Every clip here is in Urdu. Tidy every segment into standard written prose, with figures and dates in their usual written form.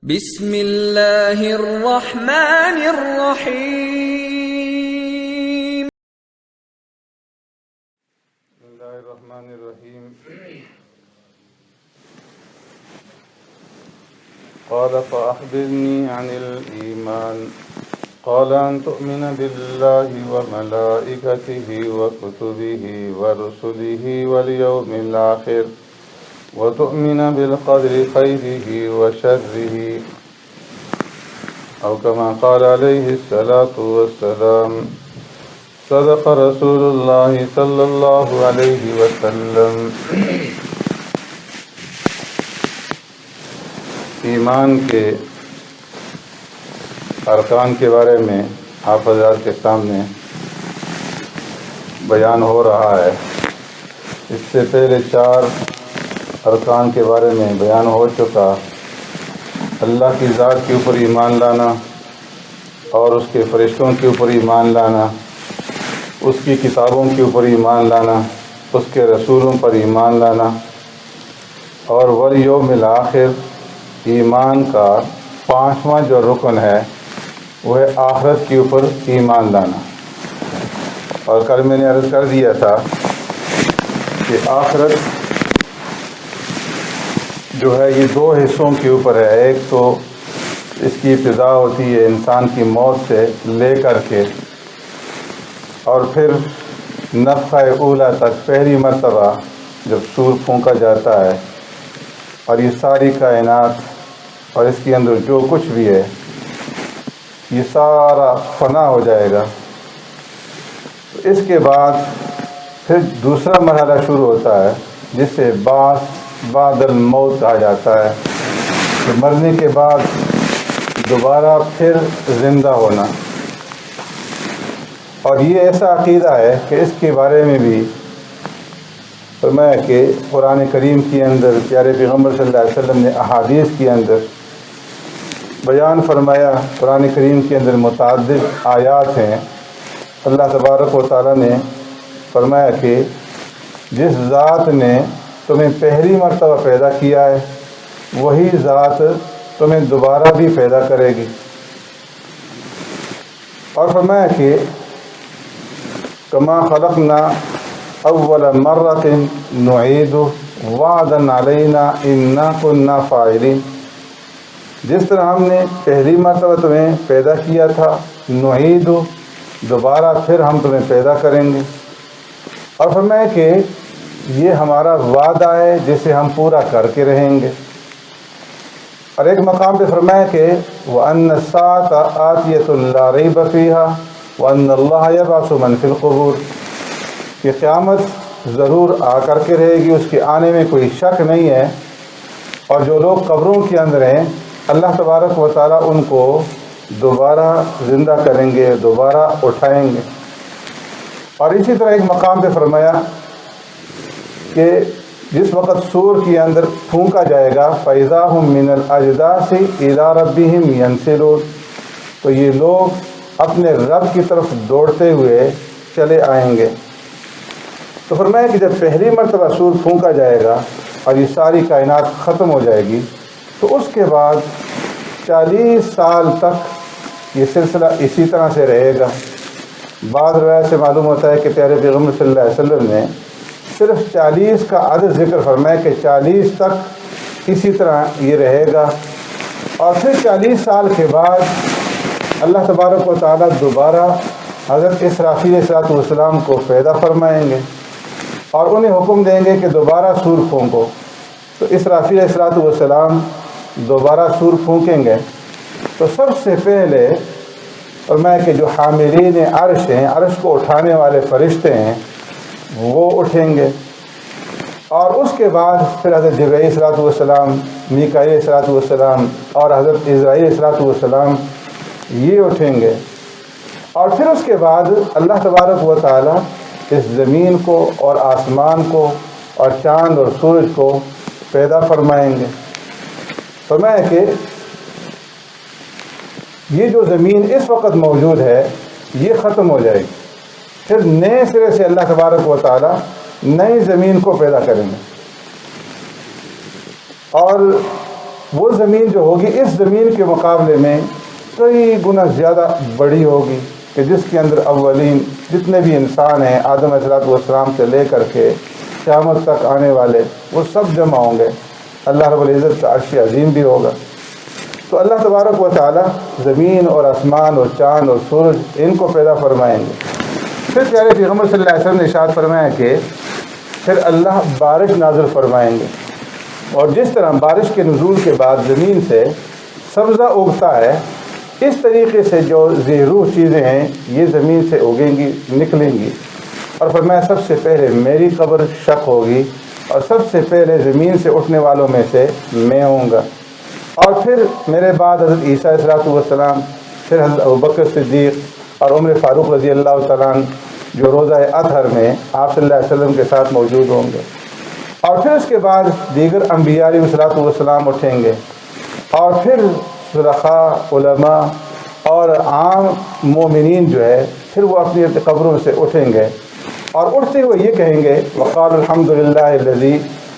بسم اللہ الرحمن الرحیم۔ بسم اللہ الرحمن الرحیم۔ قال فأخبرني عن الإيمان قال أن تؤمن بالله وملائكته وكتبه ورسله واليوم الآخر وتؤمن بالقدر خيره وشره أو كما قال عليه الصلاة والسلام صدق رسول الله صلی اللہ علیہ وسلم۔ ایمان کے ارکان کے بارے میں آپ حضرات کے سامنے بیان ہو رہا ہے۔ اس سے پہلے 4 ارکان کے بارے میں بیان ہو چکا۔ اللہ کی ذات کے اوپر ایمان لانا اور اس کے فرشتوں کے اوپر ایمان لانا، اس کی کتابوں کے اوپر ایمان لانا، اس کے رسولوں پر ایمان لانا، اور والیوم الآخر ایمان کا 5واں جو رکن ہے وہ ہے آخرت کے اوپر ایمان لانا۔ اور کل میں نے عرض کر دیا تھا کہ آخرت جو ہے یہ 2 حصوں کے اوپر ہے۔ ایک تو اس کی ابتدا ہوتی ہے انسان کی موت سے لے کر کے، اور پھر نفخہ اولیٰ تک، پہلی مرتبہ جب سور پھونکا جاتا ہے اور یہ ساری کائنات اور اس کے اندر جو کچھ بھی ہے یہ سارا فنا ہو جائے گا۔ اس کے بعد پھر دوسرا مرحلہ شروع ہوتا ہے جسے بعد الموت کہا جاتا ہے، کہ مرنے کے بعد دوبارہ پھر زندہ ہونا۔ اور یہ ایسا عقیدہ ہے کہ اس کے بارے میں بھی فرمایا کہ قرآن کریم کے اندر پیارے پیغمبر صلی اللہ علیہ وسلم نے احادیث کے اندر بیان فرمایا۔ قرآن کریم کے اندر متعدد آیات ہیں۔ اللہ تبارک و تعالیٰ نے فرمایا کہ جس ذات نے تمہیں پہلی مرتبہ پیدا کیا ہے وہی ذات تمہیں دوبارہ بھی پیدا کرے گی۔ اور فرمایا کہ کما خلقنا اول مرۃ نعید وعدا علینا انا کنا فاعلین۔ جس طرح ہم نے پہلی مرتبہ تمہیں پیدا کیا تھا، نعید دوبارہ پھر ہم تمہیں پیدا کریں گے۔ اور فرمایا کہ یہ ہمارا وعدہ ہے جسے ہم پورا کر کے رہیں گے۔ اور ایک مقام پہ فرمایا کہ وَأَنَّ السَّاعَةَ آتِيَةٌ لَا رَيْبَ فِيهَا وَأَنَّ اللَّهَ يَبْعَثُ مَنْ فِي الْقُبُورِ، کہ قیامت ضرور آ کر کے رہے گی، اس کے آنے میں کوئی شک نہیں ہے، اور جو لوگ قبروں کے اندر ہیں اللہ تبارک و تعالیٰ ان کو دوبارہ زندہ کریں گے، دوبارہ اٹھائیں گے۔ اور اسی طرح ایک مقام پہ فرمایا کہ جس وقت سور کے اندر پھونکا جائے گا فَإِذَا هُم مِّنَ الْأَجْدَاثِ إِلَىٰ رَبِّهِمْ يَنْسِلُونَ، تو یہ لوگ اپنے رب کی طرف دوڑتے ہوئے چلے آئیں گے۔ تو فرمایا کہ جب پہلی مرتبہ سور پھونکا جائے گا اور یہ ساری کائنات ختم ہو جائے گی تو اس کے بعد 40 سال تک یہ سلسلہ اسی طرح سے رہے گا۔ بعض روایت سے معلوم ہوتا ہے کہ پیارے پیغمبر صلی اللہ علیہ وسلم نے صرف 40 کا عدد ذکر فرمایا کہ 40 تک اسی طرح یہ رہے گا، اور پھر 40 سال کے بعد اللہ تبارک و تعالیٰ دوبارہ حضرت اسرافیل علیہ السلام کو پیدا فرمائیں گے اور انہیں حکم دیں گے کہ دوبارہ سور پھونکو۔ تو اسرافیل علیہ السلام دوبارہ سور پھونکیں گے تو سب سے پہلے فرمایا کہ جو حاملین عرش ہیں، عرش کو اٹھانے والے فرشتے ہیں، وہ اٹھیں گے، اور اس کے بعد پھر حضرت جبرائیل علیہ السلام، میکائیل علیہ السلام اور حضرت اسرائیل علیہ السلام یہ اٹھیں گے۔ اور پھر اس کے بعد اللہ تبارک و تعالیٰ اس زمین کو اور آسمان کو اور چاند اور سورج کو پیدا فرمائیں گے۔ فرمایا کہ یہ جو زمین اس وقت موجود ہے یہ ختم ہو جائے گی، پھر نئے سرے سے اللہ تبارک و تعالیٰ نئی زمین کو پیدا کریں گے۔ اور وہ زمین جو ہوگی اس زمین کے مقابلے میں کئی گنا زیادہ بڑی ہوگی کہ جس کے اندر اولین جتنے بھی انسان ہیں آدم علیہ السلام سے لے کر کے قیامت تک آنے والے وہ سب جمع ہوں گے. اللہ رب العزت کا عرش عظیم بھی ہوگا. تو اللہ تبارک و تعالی زمین اور آسمان اور چاند اور سورج ان کو پیدا فرمائیں گے. پھر پیارے پیغمبر صلی اللہ علیہ وسلم نے ارشاد فرمایا کہ پھر اللہ بارش نازل فرمائیں گے، اور جس طرح بارش کے نزول کے بعد زمین سے سبزہ اگتا ہے اس طریقے سے جو زیروح چیزیں ہیں یہ زمین سے اگیں گی، نکلیں گی. اور فرمایا سب سے پہلے میری قبر شق ہوگی اور سب سے پہلے زمین سے اٹھنے والوں میں سے میں ہوں گا. اور پھر میرے بعد حضرت عیسیٰ علیہ السلام، پھر حضرت ابوبکر صدیق اور عمر فاروق رضی اللہ تعالیٰ عنہ جو روزہ اطہر میں آپ صلی اللہ علیہ وسلم کے ساتھ موجود ہوں گے. اور پھر اس کے بعد دیگر انبیاء علیہ السلام اٹھیں گے، اور پھر صلحاء، علماء اور عام مومنین جو ہے پھر وہ اپنی قبروں سے اٹھیں گے، اور اٹھتے ہوئے یہ کہیں گے وقال الحمد للہ الذی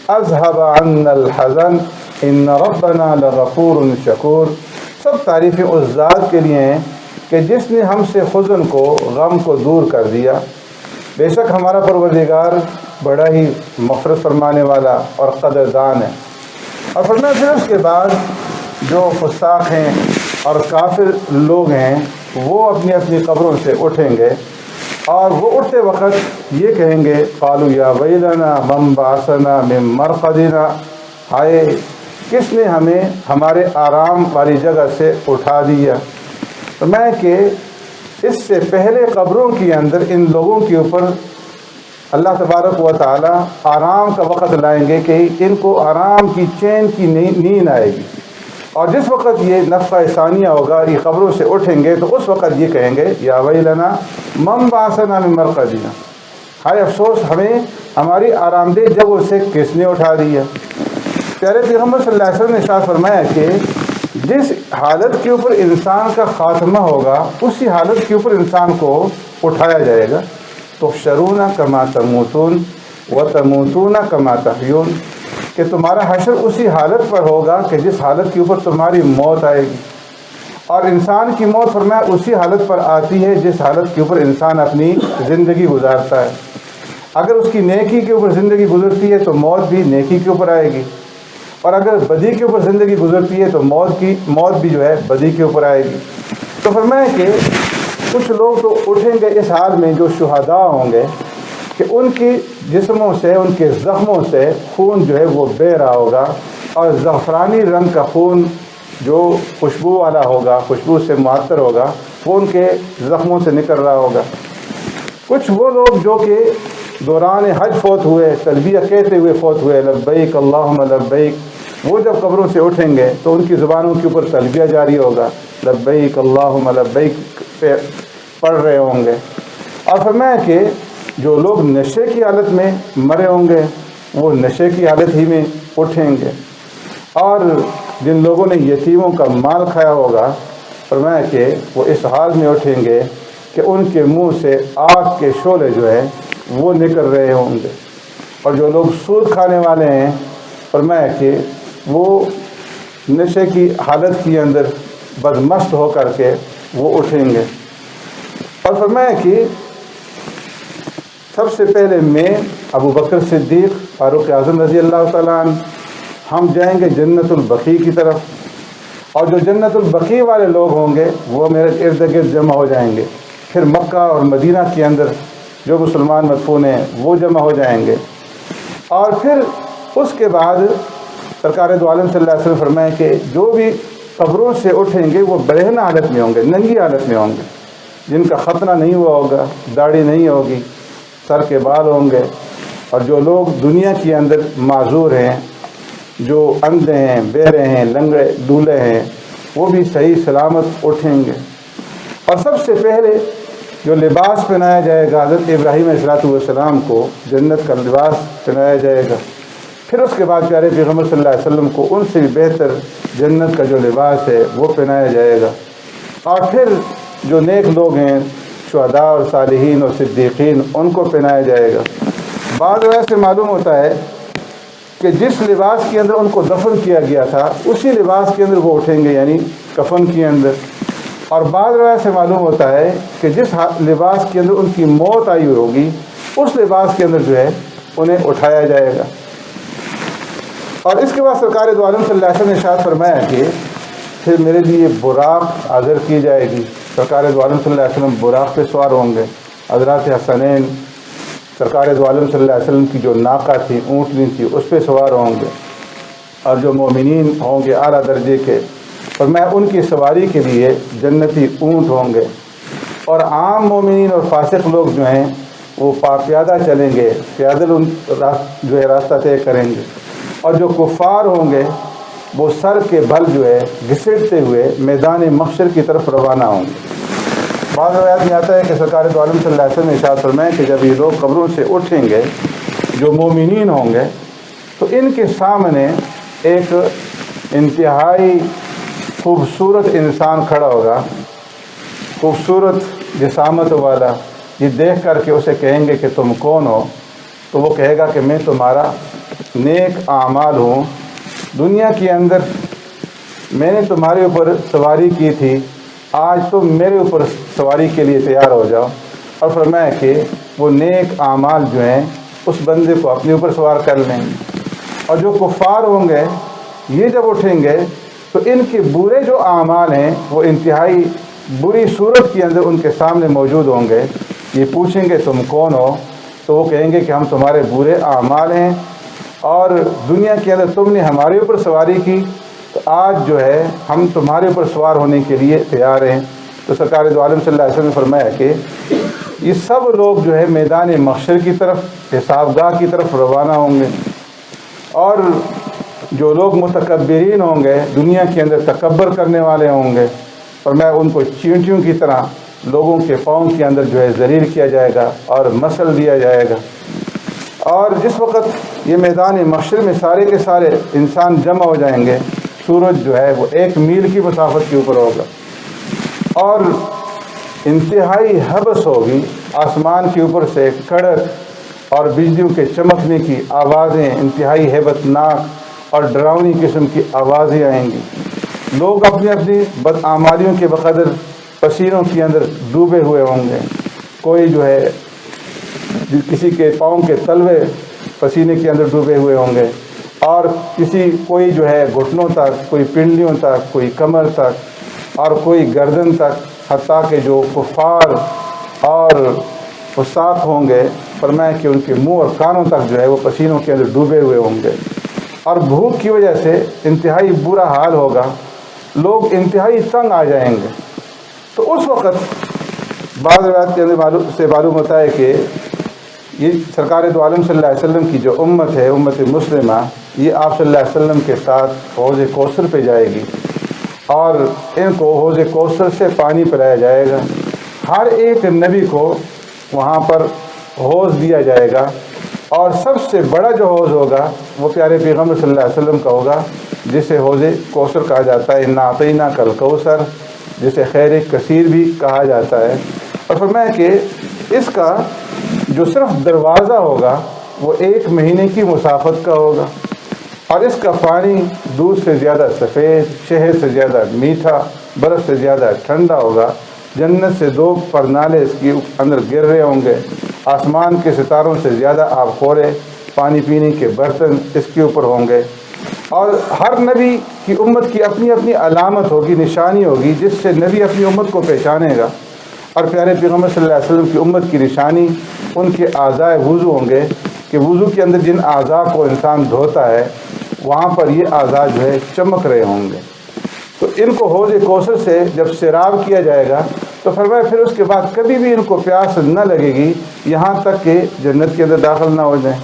اذهب عنا الحزن ان ربنا لغفور شکور. سب تعریفیں اس ذات کے لیے ہیں کہ جس نے ہم سے حزن کو، غم کو دور کر دیا. بے شک ہمارا پروردگار بڑا ہی مغفرت فرمانے والا اور قدردان ہے. اور فرمایا پھر اس کے بعد جو فساق ہیں اور کافر لوگ ہیں وہ اپنی اپنی قبروں سے اٹھیں گے، اور وہ اٹھتے وقت یہ کہیں گے قالوا یا ویلنا من بعثنا من مرقدنا، ہائے کس نے ہمیں ہمارے آرام والی جگہ سے اٹھا دیا. تو میں کہ اس سے پہلے قبروں کے اندر ان لوگوں کے اوپر اللہ تبارک و تعالی آرام کا وقت لائیں گے کہ ان کو آرام کی چین کی نیند آئے گی. اور جس وقت یہ نفخہ ثانیہ ہوگا، یہ قبروں سے اٹھیں گے تو اس وقت یہ کہیں گے یا ویلنا من بعثنا من مرقدنا، ہائے افسوس ہمیں ہماری آرام دہ جگہوں سے کس نے اٹھا دیا. پیارے پیغمبر صلی اللہ علیہ وسلم نے ارشاد فرمایا کہ جس حالت کے اوپر انسان کا خاتمہ ہوگا اسی حالت کے اوپر انسان کو اٹھایا جائے گا. تحشرون کما تموتون وتموتون کما تحیون، کہ تمہارا حشر اسی حالت پر ہوگا کہ جس حالت کے اوپر تمہاری موت آئے گی. اور انسان کی موت فرمایا اسی حالت پر آتی ہے جس حالت کے اوپر انسان اپنی زندگی گزارتا ہے. اگر اس کی نیکی کے اوپر زندگی گزرتی ہے تو موت بھی نیکی کے اوپر آئے گی، اور اگر بدی کے اوپر زندگی گزرتی ہے تو موت بھی جو ہے بدی کے اوپر آئے گی. تو فرمایا کہ کچھ لوگ تو اٹھیں گے اس حال میں جو شہداء ہوں گے کہ ان کی جسموں سے، ان کے زخموں سے خون جو ہے وہ بہہ رہا ہوگا، اور زعفرانی رنگ کا خون جو خوشبو والا ہوگا، خوشبو سے معطر ہوگا، وہ ان کے زخموں سے نکل رہا ہوگا. کچھ وہ لوگ جو کہ دوران حج فوت ہوئے، تلبیہ کہتے ہوئے فوت ہوئے، لبیک اللہم لبیک، وہ جب قبروں سے اٹھیں گے تو ان کی زبانوں کے اوپر تلبیہ جاری ہوگا، لبیک اللہم لبیک پڑھ رہے ہوں گے. اور فرمایا کہ جو لوگ نشے کی حالت میں مرے ہوں گے وہ نشے کی حالت ہی میں اٹھیں گے. اور جن لوگوں نے یتیموں کا مال کھایا ہوگا فرمایا کہ وہ اس حال میں اٹھیں گے کہ ان کے منہ سے آگ کے شعلے جو ہے وہ نکل رہے ہوں گے. اور جو لوگ سود کھانے والے ہیں فرمایا کہ وہ نشے کی حالت کے اندر بدمست ہو کر کے وہ اٹھیں گے. اور فرمایا کہ سب سے پہلے میں ابو بکر صدیق فاروق اعظم رضی اللہ تعالیٰ عنہ ہم جائیں گے جنت البقیع کی طرف، اور جو جنت البقیع والے لوگ ہوں گے وہ میرے ارد گرد جمع ہو جائیں گے. پھر مکہ اور مدینہ کے اندر جو مسلمان مدفون ہیں وہ جمع ہو جائیں گے. اور پھر اس کے بعد سرکار دو عالم صلی اللہ علیہ وسلم فرمائے کہ جو بھی قبروں سے اٹھیں گے وہ برہنہ حالت میں ہوں گے، ننگی حالت میں ہوں گے، جن کا ختنہ نہیں ہوا ہوگا، داڑھی نہیں ہوگی، سر کے بال ہوں گے. اور جو لوگ دنیا کے اندر معذور ہیں، جو اندھے ہیں، بہرے ہیں، لنگڑے لولے ہیں، وہ بھی صحیح سلامت اٹھیں گے. اور سب سے پہلے جو لباس پہنایا جائے گا حضرت ابراہیم علیہ السلام کو جنت کا لباس پہنایا جائے گا. پھر اس کے بعد پیارے پیغمبر صلی اللہ علیہ وسلم کو ان سے بھی بہتر جنت کا جو لباس ہے وہ پہنایا جائے گا. اور پھر جو نیک لوگ ہیں شہداء اور صالحین اور صدیقین ان کو پہنایا جائے گا. بعض روایت سے معلوم ہوتا ہے کہ جس لباس کے اندر ان کو دفن کیا گیا تھا اسی لباس کے اندر وہ اٹھیں گے، یعنی کفن کے اندر۔ اور بعض روایت سے معلوم ہوتا ہے کہ جس لباس کے اندر ان کی موت آئی ہوگی اس لباس کے اندر جو ہے انہیں اٹھایا جائے گا۔ اور اس کے بعد سرکار دو عالم صلی اللہ علیہ وسلم نے ارشاد فرمایا کہ پھر میرے لیے براق عذر کی جائے گی۔ سرکار دو عالم صلی اللہ علیہ وسلم براق پہ سوار ہوں گے۔ حضرات حسنین سرکار دو عالم صلی اللہ علیہ وسلم کی جو ناقہ تھی، اونٹنی تھی، اس پہ سوار ہوں گے، اور جو مومنین ہوں گے اعلیٰ درجے کے، اور میں ان کی سواری کے لیے جنتی اونٹ ہوں گے، اور عام مومنین اور فاسق لوگ جو ہیں وہ پیادہ چلیں گے، پیادل ان جو ہے راستہ طے کریں گے، اور جو کفار ہوں گے وہ سر کے بل جو ہے گھسیٹتے ہوئے میدان محشر کی طرف روانہ ہوں گے۔ بعض روایات میں آتا ہے کہ سرکار دو عالم صلی اللہ علیہ وسلم نے ارشاد فرمایا کہ جب یہ لوگ قبروں سے اٹھیں گے جو مومنین ہوں گے تو ان کے سامنے ایک انتہائی خوبصورت انسان کھڑا ہوگا، خوبصورت جسامت والا۔ یہ دیکھ کر کے اسے کہیں گے کہ تم کون ہو؟ تو وہ کہے گا کہ میں تمہارا نیک اعمال ہوں، دنیا کے اندر میں نے تمہارے اوپر سواری کی تھی، آج تم میرے اوپر سواری کے لیے تیار ہو جاؤ۔ اور فرمایا کہ وہ نیک اعمال جو ہیں اس بندے کو اپنے اوپر سوار کر لیں گے۔ اور جو کفار ہوں گے یہ جب اٹھیں گے تو ان کے برے جو اعمال ہیں وہ انتہائی بری صورت کے اندر ان کے سامنے موجود ہوں گے۔ یہ پوچھیں گے تم کون ہو؟ تو وہ کہیں گے کہ ہم تمہارے برے اعمال ہیں، اور دنیا کے اندر تم نے ہمارے اوپر سواری کی، تو آج جو ہے ہم تمہارے اوپر سوار ہونے کے لیے تیار ہیں۔ تو سرکار دو عالم صلی اللہ علیہ وسلم نے فرمایا کہ یہ سب لوگ جو ہے میدان محشر کی طرف، حساب گاہ کی طرف روانہ ہوں گے، اور جو لوگ متکبرین ہوں گے، دنیا کے اندر تکبر کرنے والے ہوں گے، اور میں ان کو چینٹیوں کی طرح لوگوں کے پاؤں کے اندر جو ہے ذلیل کیا جائے گا اور مسل دیا جائے گا۔ اور جس وقت یہ میدان محشر میں سارے کے سارے انسان جمع ہو جائیں گے، سورج جو ہے وہ 1 میل کی مسافت کے اوپر ہوگا، اور انتہائی حبس ہوگی، آسمان کے اوپر سے کڑک اور بجلیوں کے چمکنے کی آوازیں، انتہائی ہیبت ناک اور ڈراؤنی قسم کی آوازیں آئیں گی۔ لوگ اپنی اپنی بدعمالیوں کے بقدر پسینوں کے اندر ڈوبے ہوئے ہوں گے، کوئی جو ہے کسی کے پاؤں کے تلوے پسینے کے اندر ڈوبے ہوئے ہوں گے، اور کوئی جو ہے گھٹنوں تک، کوئی پنڈلیوں تک، کوئی کمر تک، اور کوئی گردن تک، حتیٰ کہ جو کفار اور فساق ہوں گے فرمایا کہ ان کے منہ اور کانوں تک جو ہے وہ پسینوں کے اندر ڈوبے ہوئے ہوں گے، اور بھوک کی وجہ سے انتہائی برا حال ہوگا، لوگ انتہائی تنگ آ جائیں گے۔ تو اس وقت بعض روایات کے اندر سے معلوم ہوتا ہے کہ یہ سرکار دو عالم صلی اللہ علیہ وسلم کی جو امت ہے، امت مسلمہ، یہ آپ صلی اللہ علیہ وسلم کے ساتھ حوض کوثر پہ جائے گی، اور ان کو حوض کوثر سے پانی پلایا جائے گا۔ ہر ایک نبی کو وہاں پر حوض دیا جائے گا، اور سب سے بڑا جو حوض ہوگا وہ پیارے پیغمبر صلی اللہ علیہ وسلم کا ہوگا، جسے حوض کوثر کہا جاتا ہے، انا اعطیناک الکوثر، جسے خیر کثیر بھی کہا جاتا ہے۔ اور فرمایا کہ اس کا جو صرف دروازہ ہوگا وہ 1 مہینے کی مسافت کا ہوگا، اور اس کا پانی دودھ سے زیادہ سفید، شہد سے زیادہ میٹھا، برف سے زیادہ ٹھنڈا ہوگا۔ جنت سے 2 پرنالے اس کے اندر گر رہے ہوں گے، آسمان کے ستاروں سے زیادہ آبخورے پانی پینے کے برتن اس کے اوپر ہوں گے، اور ہر نبی کی امت کی اپنی اپنی علامت ہوگی، نشانی ہوگی، جس سے نبی اپنی امت کو پہچانے گا۔ اور پیارے پیغمبر صلی اللہ علیہ وسلم کی امت کی نشانی ان کے اعضائے وضو ہوں گے، کہ وضو کے اندر جن اعضاء کو انسان دھوتا ہے وہاں پر یہ اعضاء جو ہے چمک رہے ہوں گے۔ تو ان کو حوض کوثر سے جب سیراب کیا جائے گا تو فرمایا پھر اس کے بعد کبھی بھی ان کو پیاس نہ لگے گی، یہاں تک کہ جنت کے اندر داخل نہ ہو جائیں۔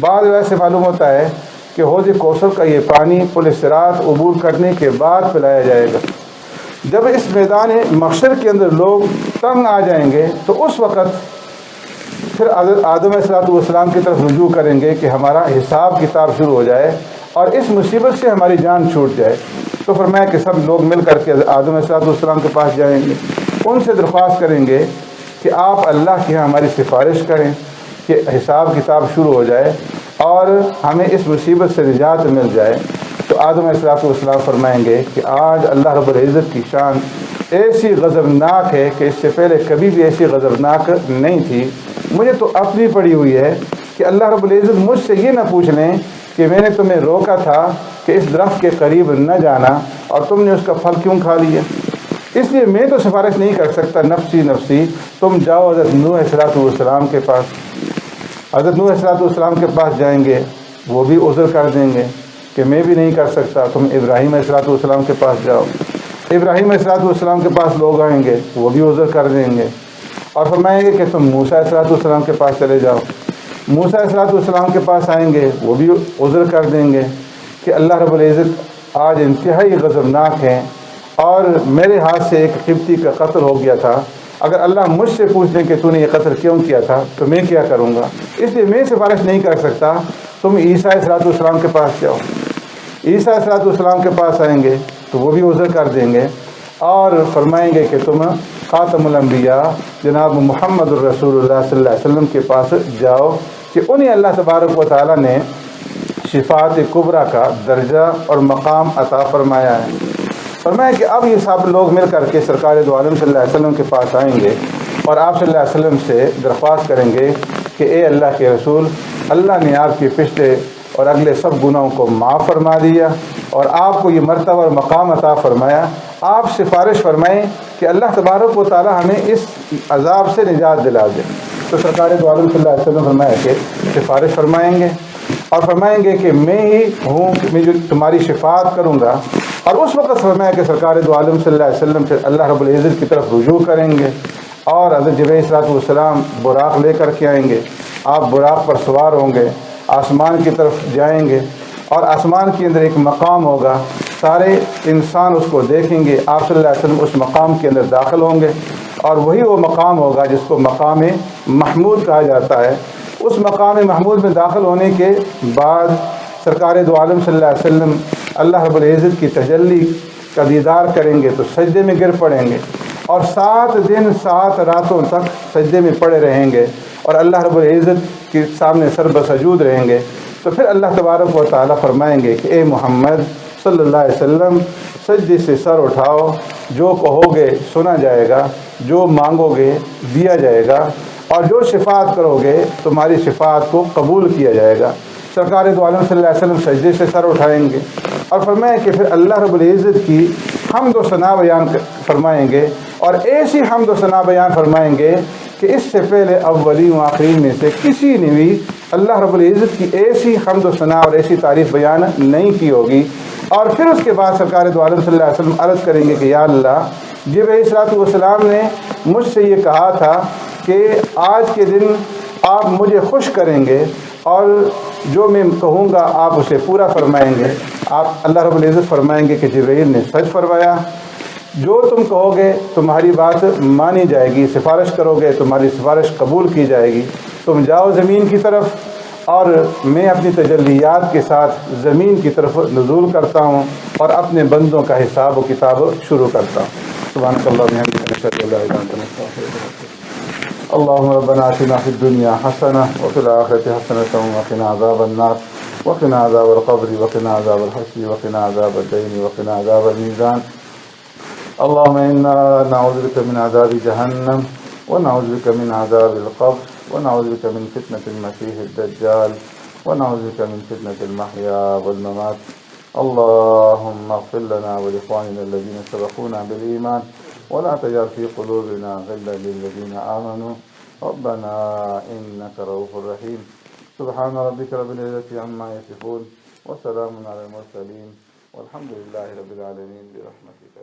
بعض ویسے معلوم ہوتا ہے کہ حوض کوثر کا یہ پانی پل صراط عبور کرنے کے بعد پلایا جائے گا۔ جب اس میدان محشر کے اندر لوگ تنگ آ جائیں گے تو اس وقت پھر آدم علیہ السلام کی طرف رجوع کریں گے کہ ہمارا حساب کتاب شروع ہو جائے اور اس مصیبت سے ہماری جان چھوٹ جائے۔ تو فرمایا کہ سب لوگ مل کر کے آدم علیہ السلام کے پاس جائیں گے، ان سے درخواست کریں گے کہ آپ اللہ کے یہاں ہماری سفارش کریں کہ حساب کتاب شروع ہو جائے۔ اور ہمیں اس مصیبت سے نجات مل جائے، تو آدم علیہ السلام فرمائیں گے کہ آج اللہ رب العزت کی شان ایسی غضبناک ہے کہ اس سے پہلے کبھی بھی ایسی غضبناک نہیں تھی۔ مجھے تو اپنی پڑی ہوئی ہے کہ اللہ رب العزت مجھ سے یہ نہ پوچھ لیں کہ میں نے تمہیں روکا تھا کہ اس درخت کے قریب نہ جانا اور تم نے اس کا پھل کیوں کھا لیا۔ اس لیے میں تو سفارش نہیں کر سکتا، نفسی نفسی، تم جاؤ حضرت نوح علیہ السلام کے پاس۔ حضرت نوح علیہ السلام کے پاس جائیں گے، وہ بھی عذر کر دیں گے کہ میں بھی نہیں کر سکتا۔ تم ابراہیم علیہ السلام کے پاس جاؤ، ابراہیم علیہ السلام کے پاس لوگ آئیں گے، وہ بھی عذر کر دیں گے، اور فرمائیں گے کہ تم موسیٰ علیہ السلام کے پاس چلے جاؤ۔ موسیٰ علیہ السلام کے پاس آئیں گے، وہ بھی عذر کر دیں گے کہ اللہ رب العزت آج انتہائی غضبناک ہیں اور میرے ہاتھ سے ایک قبطی کا قتل ہو گیا تھا، اگر اللہ مجھ سے پوچھ لیں کہ تو نے یہ قتل کیوں کیا تھا تو میں کیا کروں گا، اس لیے میں سفارش نہیں کر سکتا۔ تم عیسیٰ علیہ السلام کے پاس جاؤ۔ عیسیٰ علیہ السلام کے پاس آئیں گے تو وہ بھی عذر کر دیں گے اور فرمائیں گے کہ تم خاتم الانبیاء جناب محمد الرسول اللہ صلی اللہ علیہ وسلم کے پاس جاؤ کہ انہیں اللہ تبارک و تعالیٰ نے شفاعت کبریٰ کا درجہ اور مقام عطا فرمایا ہے۔ فرمایا کہ اب یہ سب لوگ مل کر کے سرکار دو عالم صلی اللہ علیہ وسلم کے پاس آئیں گے اور آپ صلی اللہ علیہ وسلم سے درخواست کریں گے کہ اے اللہ کے رسول، اللہ نے آپ کے پچھلے اور اگلے سب گناہوں کو معاف فرما دیا اور آپ کو یہ مرتبہ اور مقام عطا فرمایا، آپ سفارش فرمائیں کہ اللہ تبارک و تعالی ہمیں اس عذاب سے نجات دلا دے۔ تو سرکار دو عالم صلی اللہ علیہ وسلم فرمایا کہ سفارش فرمائیں گے اور فرمائیں گے کہ میں ہی ہوں کہ میں جو تمہاری شفاعت کروں گا، اور اس وقت فرمایا کہ سرکار دو عالم صلی اللہ علیہ وسلم پھر اللہ رب العزت کی طرف رجوع کریں گے اور حضرت جبرائیل علیہ السلام براق لے کر کے آئیں گے، آپ براق پر سوار ہوں گے، آسمان کی طرف جائیں گے اور آسمان کے اندر ایک مقام ہوگا، سارے انسان اس کو دیکھیں گے، آپ صلی اللہ علیہ وسلم اس مقام کے اندر داخل ہوں گے اور وہی وہ مقام ہوگا جس کو مقام محمود کہا جاتا ہے۔ اس مقام محمود میں داخل ہونے کے بعد سرکار دو عالم صلی اللہ علیہ وسلم اللہ رب العزت کی تجلی کا دیدار کریں گے تو سجدے میں گر پڑیں گے اور 7 دن 7 راتوں تک سجدے میں پڑے رہیں گے اور اللہ رب العزت کے سامنے سر بسجود رہیں گے۔ تو پھر اللہ تبارک و تعالیٰ فرمائیں گے کہ اے محمد صلی اللہ علیہ وسلم، سجدے سے سر اٹھاؤ، جو کہو گے سنا جائے گا، جو مانگو گے دیا جائے گا، اور جو شفاعت کرو گے تمہاری شفاعت کو قبول کیا جائے گا۔ سرکار دو عالم صلی اللہ علیہ وسلم سجدے سے سر اٹھائیں گے اور فرمایا کہ پھر اللہ رب العزت کی حمد و ثنا بیان فرمائیں گے، اور ایسی حمد و ثنا بیان فرمائیں گے کہ اس سے پہلے اولین و آخرین میں سے کسی نے بھی اللہ رب العزت کی ایسی حمد و ثنا اور ایسی تعریف بیان نہیں کی ہوگی۔ اور پھر اس کے بعد سرکار دو عالم صلی اللہ علیہ وسلم عرض کریں گے کہ یا اللہ، جبرائیل علیہ السلام نے مجھ سے یہ کہا تھا کہ آج کے دن آپ مجھے خوش کریں گے اور جو میں کہوں گا آپ اسے پورا فرمائیں گے۔ آپ اللہ رب العزت فرمائیں گے کہ جبرائیل نے سچ فرمایا، جو تم کہو گے تمہاری بات مانی جائے گی، سفارش کرو گے تمہاری سفارش قبول کی جائے گی۔ تم جاؤ زمین کی طرف اور میں اپنی تجلیات کے ساتھ زمین کی طرف نزول کرتا ہوں اور اپنے بندوں کا حساب و کتاب شروع کرتا ہوں۔ سبحانک اللہم و بحمدک، اشہد ان لا الہ الا انت، استغفرک۔ اللهم ربنا آتنا في الدنيا حسنة وفي الآخرة حسنة وقنا عذاب النار وقنا عذاب القبر وقنا عذاب الحشر وقنا عذاب الدين وقنا عذاب الميزان. اللهم إنا نعوذ بك من عذاب جهنم ونعوذ بك من عذاب القبر ونعوذ بك من فتنة المسيح الدجال ونعوذ بك من فتنة المحيا والممات. اللهم اغفر لنا ولإخواننا الذين سبقونا بالإيمان ولا تجعل في قلوبنا غلا للذين آمنوا ربنا إنك رؤوف رحيم. سبحان ربك رب العزة عما يصفون وسلام على المرسلين والحمد لله رب العالمين برحمتك.